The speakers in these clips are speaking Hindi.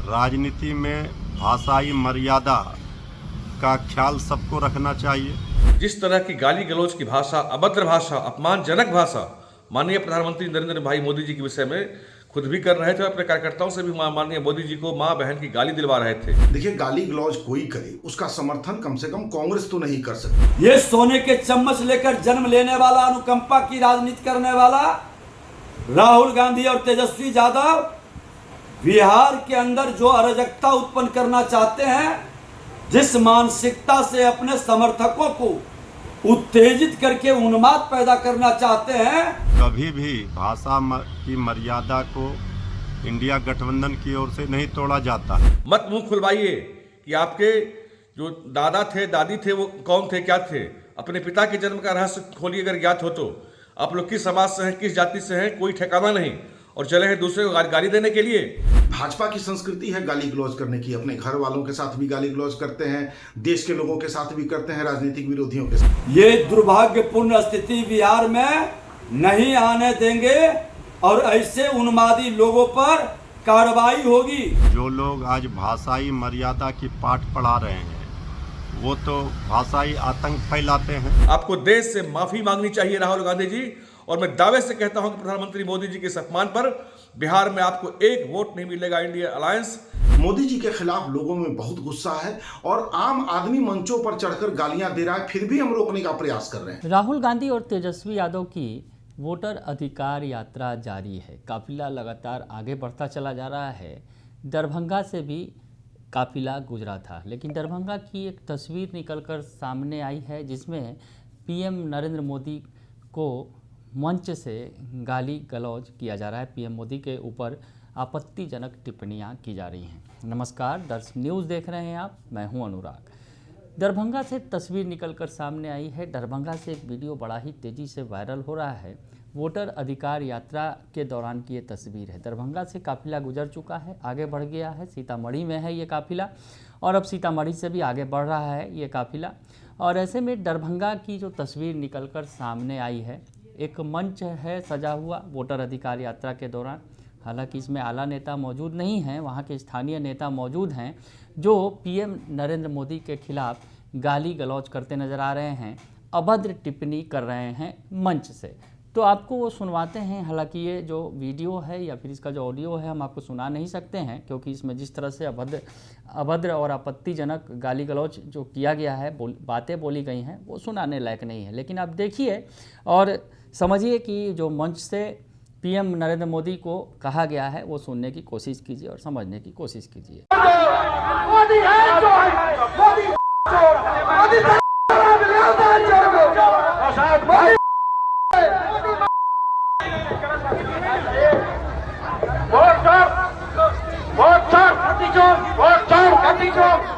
राजनीति में भाषाई मर्यादा का ख्याल सबको रखना चाहिए। जिस तरह की गाली गलौज की भाषा, अभद्र भाषा, अपमानजनक भाषा माननीय प्रधानमंत्री नरेंद्र भाई मोदी जी के विषय में खुद भी कर रहे थे, अपने कार्यकर्ताओं से भी माननीय मोदी जी को मां बहन की गाली दिलवा रहे थे। देखिए, गाली गलौज कोई करे, उसका समर्थन कम से कम कांग्रेस तो नहीं कर सकती। ये सोने के चम्मच लेकर जन्म लेने वाला, अनुकंपा की राजनीति करने वाला राहुल गांधी और तेजस्वी यादव बिहार के अंदर जो अराजकता उत्पन्न करना चाहते हैं, जिस मानसिकता से अपने समर्थकों को उत्तेजित करके उन्माद पैदा करना चाहते हैं, कभी भी भाषा की मर्यादा को इंडिया गठबंधन की ओर से नहीं तोड़ा जाता। मत मुंह खुलवाइए कि आपके जो दादा थे, दादी थे, वो कौन थे, क्या थे। अपने पिता के जन्म का रहस्य खोलिए अगर ज्ञात हो तो। आप लोग किस समाज से हैं, किस जाति से हैं, कोई ठिकाना नहीं, और चले हैं दूसरे को गाली देने के लिए। भाजपा की संस्कृति है गाली गलौज करने की। अपने घर वालों के साथ भी गाली गलौज करते हैं, देश के लोगों के साथ भी करते हैं, राजनीतिक विरोधियों के साथ। ये दुर्भाग्यपूर्ण स्थिति बिहार में नहीं आने देंगे और ऐसे उन्मादी लोगों पर कार्रवाई होगी। जो लोग आज भाषाई मर्यादा की पाठ पढ़ा रहे हैं वो तो भाषाई आतंक फैलाते हैं। आपको देश से माफी मांगनी चाहिए राहुल गांधी जी, और मैं दावे से कहता हूं कि प्रधानमंत्री मोदी जी के सम्मान पर बिहार में आपको एक वोट नहीं मिलेगा इंडिया अलायंस। मोदी जी के खिलाफ लोगों में बहुत गुस्सा है और आम आदमी मंचों पर चढ़कर गालियां दे रहा है, फिर भी हम रोकने का प्रयास कर रहे हैं। राहुल गांधी और तेजस्वी यादव की वोटर अधिकार यात्रा जारी है। काफिला लगातार आगे बढ़ता चला जा रहा है। दरभंगा से भी काफिला गुजरा था, लेकिन दरभंगा की एक तस्वीर निकलकर सामने आई है जिसमें पीएम नरेंद्र मोदी को मंच से गाली गलौज किया जा रहा है। पीएम मोदी के ऊपर आपत्तिजनक टिप्पणियां की जा रही हैं। नमस्कार, दर्शक न्यूज़ देख रहे हैं आप, मैं हूं अनुराग। दरभंगा से तस्वीर निकलकर सामने आई है। दरभंगा से एक वीडियो बड़ा ही तेज़ी से वायरल हो रहा है। वोटर अधिकार यात्रा के दौरान की ये तस्वीर है। दरभंगा से काफिला गुजर चुका है, आगे बढ़ गया है, सीतामढ़ी में है ये काफिला, और अब सीतामढ़ी से भी आगे बढ़ रहा है ये काफिला। और ऐसे में दरभंगा की जो तस्वीर निकलकर सामने आई है, एक मंच है सजा हुआ वोटर अधिकार यात्रा के दौरान। हालांकि इसमें आला नेता मौजूद नहीं हैं, वहाँ के स्थानीय नेता मौजूद हैं जो पीएम नरेंद्र मोदी के खिलाफ गाली गलौज करते नज़र आ रहे हैं, अभद्र टिप्पणी कर रहे हैं मंच से। तो आपको वो सुनवाते हैं। हालांकि ये जो वीडियो है या फिर इसका जो ऑडियो है हम आपको सुना नहीं सकते हैं, क्योंकि इसमें जिस तरह से अभद्र और आपत्तिजनक गाली गलौज जो किया गया है, बातें बोली गई हैं, वो सुनाने लायक नहीं है। लेकिन आप देखिए और समझिए कि जो मंच से पीएम नरेंद्र मोदी को कहा गया है वो सुनने की कोशिश कीजिए और समझने की कोशिश कीजिए।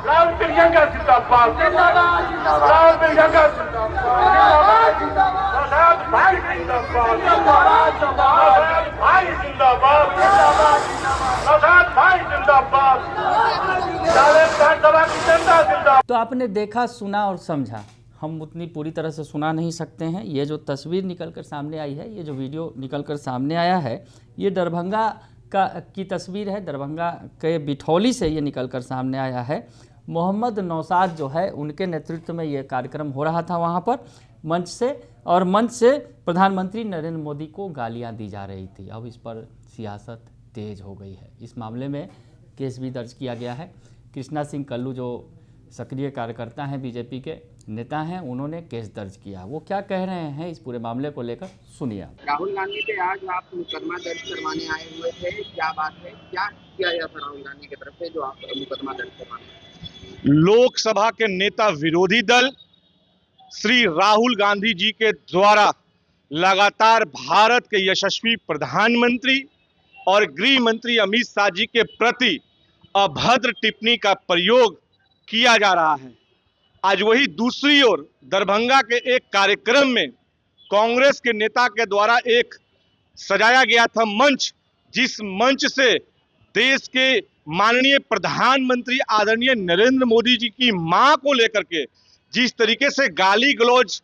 राहुल प्रियंका जिंदाबाद, राहुल प्रियंका जिंदाबाद, भाई जिंदाबाद, भाई जिंदाबाद, भाई जिंदाबाद, जिंदाबाद। तो आपने देखा, सुना और समझा। हम उतनी पूरी तरह से सुना नहीं सकते हैं। ये जो तस्वीर निकलकर सामने आई है, ये जो वीडियो निकलकर सामने आया है, ये दरभंगा की तस्वीर है। दरभंगा के बिठौली से ये निकलकर सामने आया है। मोहम्मद नौशाद जो है, उनके नेतृत्व में ये कार्यक्रम हो रहा था वहाँ पर मंच से, और मंच से प्रधानमंत्री नरेंद्र मोदी को गालियाँ दी जा रही थी। अब इस पर सियासत तेज हो गई है। इस मामले में केस भी दर्ज किया गया है। कृष्णा सिंह कल्लू जो सक्रिय कार्यकर्ता हैं, बीजेपी के नेता हैं, उन्होंने केस दर्ज किया। वो क्या कह रहे हैं इस पूरे मामले को लेकर, सुनिए। राहुल गांधी पे आज आप मुकदमा दर्ज करवाने आए हुए थे, क्या बात है, क्या किया गया था राहुल गांधी की तरफ से जो आप मुकदमा दर्ज करवाने? लोकसभा के नेता विरोधी दल श्री राहुल गांधी जी के द्वारा लगातार भारत के यशस्वी प्रधानमंत्री और गृह मंत्री अमित शाह जी के प्रति अभद्र टिप्पणी का प्रयोग किया जा रहा है। आज वही दूसरी ओर दरभंगा के एक कार्यक्रम में कांग्रेस के नेता के द्वारा एक सजाया गया था मंच, जिस मंच से देश के माननीय प्रधानमंत्री आदरणीय नरेंद्र मोदी जी की मां को लेकर के जिस तरीके से गाली गलौज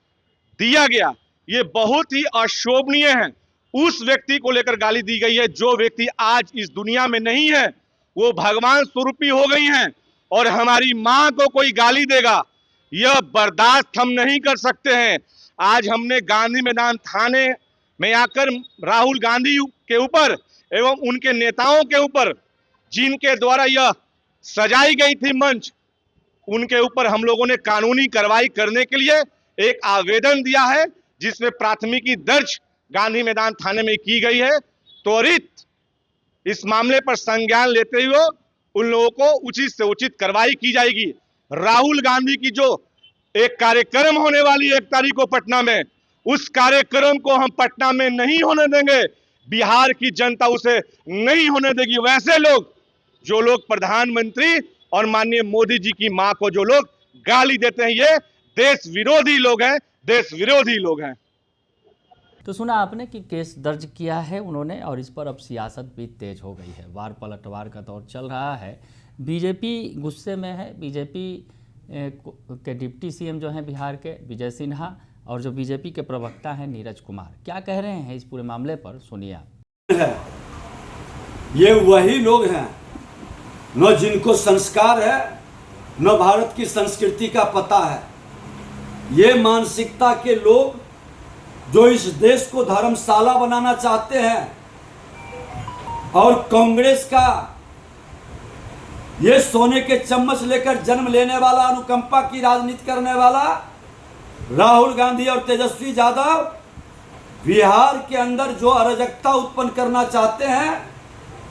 दिया गया, ये बहुत ही अशोभनीय है। उस व्यक्ति को लेकर गाली दी गई है जो व्यक्ति आज इस दुनिया में नहीं है, वो भगवान स्वरूपी हो गई हैं और हमारी मां को कोई गाली देगा, यह बर्दाश्त हम नहीं कर सकते हैं। आज हमने गांधी मैदान थाने में आकर राहुल गांधी के ऊपर एवं उनके नेताओं के ऊपर जिनके द्वारा यह सजाई गई थी मंच, उनके ऊपर हम लोगों ने कानूनी कार्रवाई करने के लिए एक आवेदन दिया है, जिसमें प्राथमिकी दर्ज गांधी मैदान थाने में की गई है। त्वरित इस मामले पर संज्ञान लेते हुए उन लोगों को उचित से उचित कार्रवाई की जाएगी। राहुल गांधी की जो एक कार्यक्रम होने वाली है 1 तारीख को पटना में, उस कार्यक्रम को हम पटना में नहीं होने देंगे। बिहार की जनता उसे नहीं होने देगी। वैसे लोग जो लोग प्रधानमंत्री और माननीय मोदी जी की मां को जो लोग गाली देते हैं, ये देश विरोधी लोग हैं, देश विरोधी लोग हैं। तो सुना आपने कि केस दर्ज किया है उन्होंने और इस पर अब सियासत भी तेज हो गई है। वार पलटवार का दौर चल रहा है। बीजेपी गुस्से में है। बीजेपी के डिप्टी सीएम जो हैं बिहार के विजय सिन्हा और जो बीजेपी के प्रवक्ता हैं नीरज कुमार क्या कह रहे हैं इस पूरे मामले पर, सुनिए आप। ये वही लोग हैं न जिनको संस्कार है न भारत की संस्कृति का पता है। ये मानसिकता के लोग जो इस देश को धर्मशाला बनाना चाहते हैं और कांग्रेस का ये सोने के चम्मच लेकर जन्म लेने वाला, अनुकंपा की राजनीति करने वाला राहुल गांधी और तेजस्वी यादव बिहार के अंदर जो अराजकता उत्पन्न करना चाहते हैं,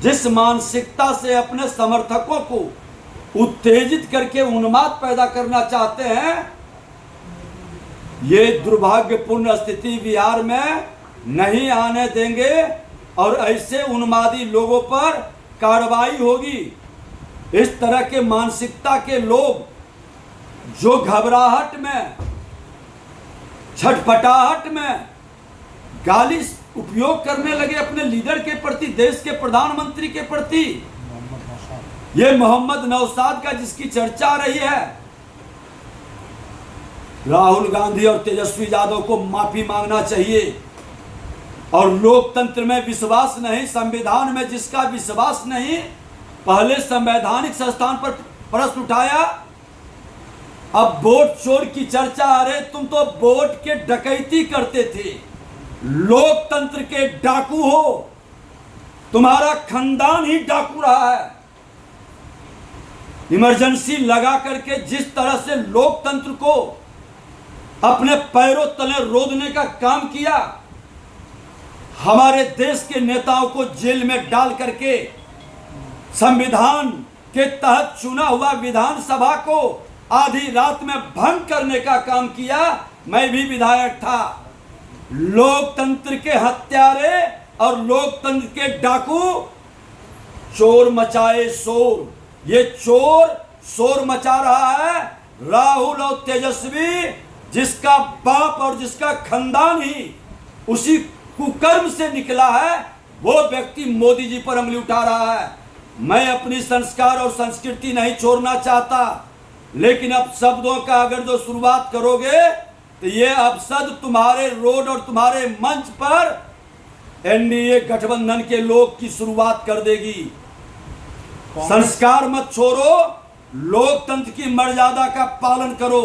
जिस मानसिकता से अपने समर्थकों को उत्तेजित करके उन्माद पैदा करना चाहते हैं, ये दुर्भाग्यपूर्ण स्थिति बिहार में नहीं आने देंगे और ऐसे उन्मादी लोगों पर कार्रवाई होगी। इस तरह के मानसिकता के लोग जो घबराहट में, छटपटाहट में गाली उपयोग करने लगे अपने लीडर के प्रति, देश के प्रधानमंत्री के प्रति, ये मोहम्मद नौशाद का जिसकी चर्चा रही है, राहुल गांधी और तेजस्वी यादव को माफी मांगना चाहिए। और लोकतंत्र में विश्वास नहीं, संविधान में जिसका विश्वास नहीं, पहले संवैधानिक संस्थान पर प्रश्न उठाया, अब वोट चोर की चर्चा। अरे तुम तो वोट के डकैती करते थे, लोकतंत्र के डाकू हो, तुम्हारा खानदान ही डाकू रहा है। इमरजेंसी लगा करके जिस तरह से लोकतंत्र को अपने पैरों तले रोदने का काम किया, हमारे देश के नेताओं को जेल में डाल करके संविधान के तहत चुना हुआ विधानसभा को आधी रात में भंग करने का काम किया। मैं भी विधायक था। लोकतंत्र के हत्यारे और लोकतंत्र के डाकू चोर मचाए शोर, ये चोर शोर मचा रहा है। राहुल और तेजस्वी, जिसका बाप और जिसका खानदान ही उसी कुकर्म से निकला है, वो व्यक्ति मोदी जी पर उंगली उठा रहा है। मैं अपनी संस्कार और संस्कृति नहीं छोड़ना चाहता, लेकिन अब शब्दों का अगर जो शुरुआत करोगे तो ये अपशब्द तुम्हारे रोड और तुम्हारे मंच पर एनडीए गठबंधन के लोग की शुरुआत कर देगी। संस्कार मत छोड़ो, लोकतंत्र की मर्यादा का पालन करो।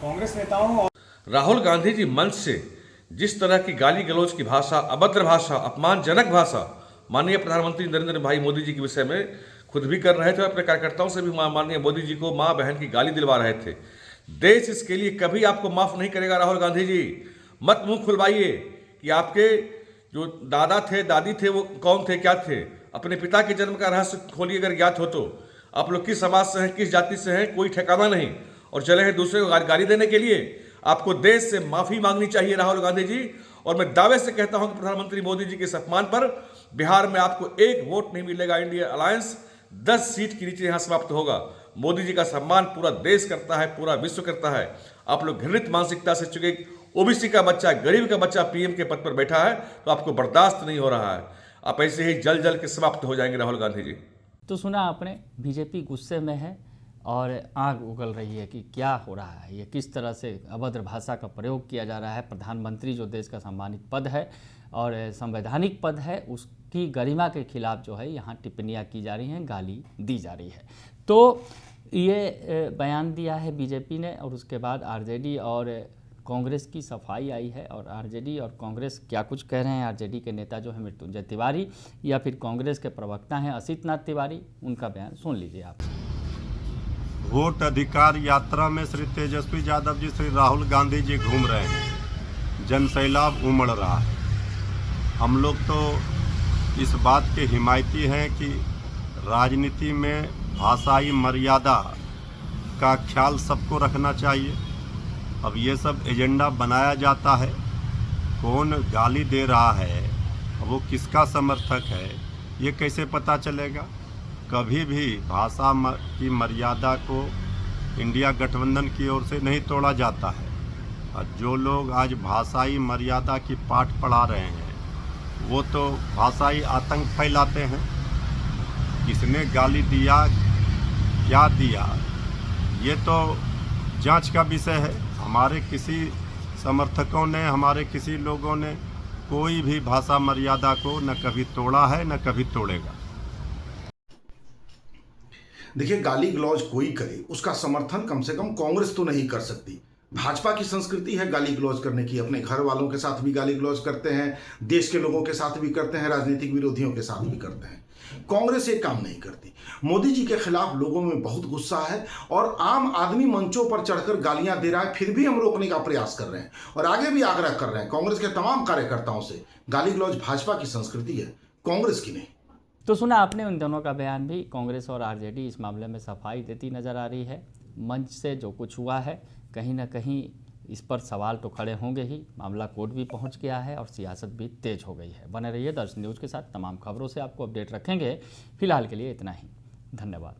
कांग्रेस नेताओं राहुल गांधी जी मंच से जिस तरह की गाली गलौज की भाषा, अभद्र भाषा, अपमानजनक भाषा माननीय प्रधानमंत्री नरेंद्र भाई मोदी जी के विषय में खुद भी कर रहे थे, अपने कार्यकर्ताओं से भी माननीय मोदी जी को माँ बहन की गाली दिलवा रहे थे। देश इसके लिए कभी आपको माफ नहीं करेगा। राहुल गांधी जी मत मुंह खुलवाइए कि आपके जो दादा थे, दादी थे, वो कौन थे, क्या थे। अपने पिता के जन्म का रहस्य खोलिए अगर ज्ञात हो तो। आप लोग किस समाज से हैं, किस जाति से हैं, कोई ठिकाना नहीं, और चले हैं दूसरे को गाली देने के लिए। आपको देश से माफी मांगनी चाहिए राहुल गांधी जी। और मैं दावे से कहता हूं कि प्रधानमंत्री मोदी जी के सम्मान पर बिहार में आपको 1 वोट नहीं मिलेगा। इंडिया अलायंस 10 सीट के नीचे यहां समाप्त होगा। मोदी जी का सम्मान पूरा देश करता है, पूरा विश्व करता है। आप लोग घृणित मानसिकता से, चूंकि ओबीसी का बच्चा, गरीब का बच्चा पीएम के पद पर बैठा है, तो आपको बर्दाश्त नहीं हो रहा है। आप ऐसे ही जल जल के समाप्त हो जाएंगे राहुल गांधी जी। तो सुना आपने, बीजेपी गुस्से में है। और आग उगल रही है कि क्या हो रहा है, ये किस तरह से अभद्र भाषा का प्रयोग किया जा रहा है। प्रधानमंत्री जो देश का सम्मानित पद है और संवैधानिक पद है, उसकी गरिमा के खिलाफ जो है यहाँ टिप्पणियाँ की जा रही हैं, गाली दी जा रही है। तो ये बयान दिया है बीजेपी ने और उसके बाद आरजेडी और कांग्रेस की सफाई आई है। और आरजेडी और कांग्रेस क्या कुछ कह रहे हैं, आरजेडी के नेता जो है मृत्युंजय तिवारी या फिर कांग्रेस के प्रवक्ता हैं असित नाथ तिवारी, उनका बयान सुन लीजिए आप। वोट अधिकार यात्रा में श्री तेजस्वी यादव जी, श्री राहुल गांधी जी घूम रहे हैं, जन सैलाब उमड़ रहा है। हम लोग तो इस बात के हिमायती हैं कि राजनीति में भाषाई मर्यादा का ख्याल सबको रखना चाहिए। अब ये सब एजेंडा बनाया जाता है, कौन गाली दे रहा है, वो किसका समर्थक है, ये कैसे पता चलेगा। कभी भी भाषा की मर्यादा को इंडिया गठबंधन की ओर से नहीं तोड़ा जाता है। और जो लोग आज भाषाई मर्यादा की पाठ पढ़ा रहे हैं, वो तो भाषाई आतंक फैलाते हैं। किसने गाली दिया, क्या दिया, ये तो जांच का विषय है। हमारे किसी समर्थकों ने, हमारे किसी लोगों ने कोई भी भाषा मर्यादा को न कभी तोड़ा है न कभी तोड़ेगा। देखिए, गाली गलौज कोई करे, उसका समर्थन कम से कम कांग्रेस तो नहीं कर सकती। भाजपा की संस्कृति है गाली गलौज करने की, अपने घर वालों के साथ भी गाली गलौज करते हैं, देश के लोगों के साथ भी करते हैं, राजनीतिक विरोधियों के साथ भी करते हैं। कांग्रेस ये काम नहीं करती। मोदी जी के खिलाफ लोगों में बहुत गुस्सा है और आम आदमी मंचों पर चढ़कर गालियां दे रहा है, फिर भी हम रोकने का प्रयास कर रहे हैं और आगे भी आग्रह कर रहे हैं कांग्रेस के तमाम कार्यकर्ताओं से। गाली गलौज भाजपा की संस्कृति है, कांग्रेस की नहीं। तो सुना आपने उन दोनों का बयान भी। कांग्रेस और आरजेडी इस मामले में सफाई देती नजर आ रही है। मंच से जो कुछ हुआ है, कहीं ना कहीं इस पर सवाल तो खड़े होंगे ही। मामला कोर्ट भी पहुंच गया है और सियासत भी तेज हो गई है। बने रहिए दर्शन न्यूज़ के साथ, तमाम खबरों से आपको अपडेट रखेंगे। फिलहाल के लिए इतना ही, धन्यवाद।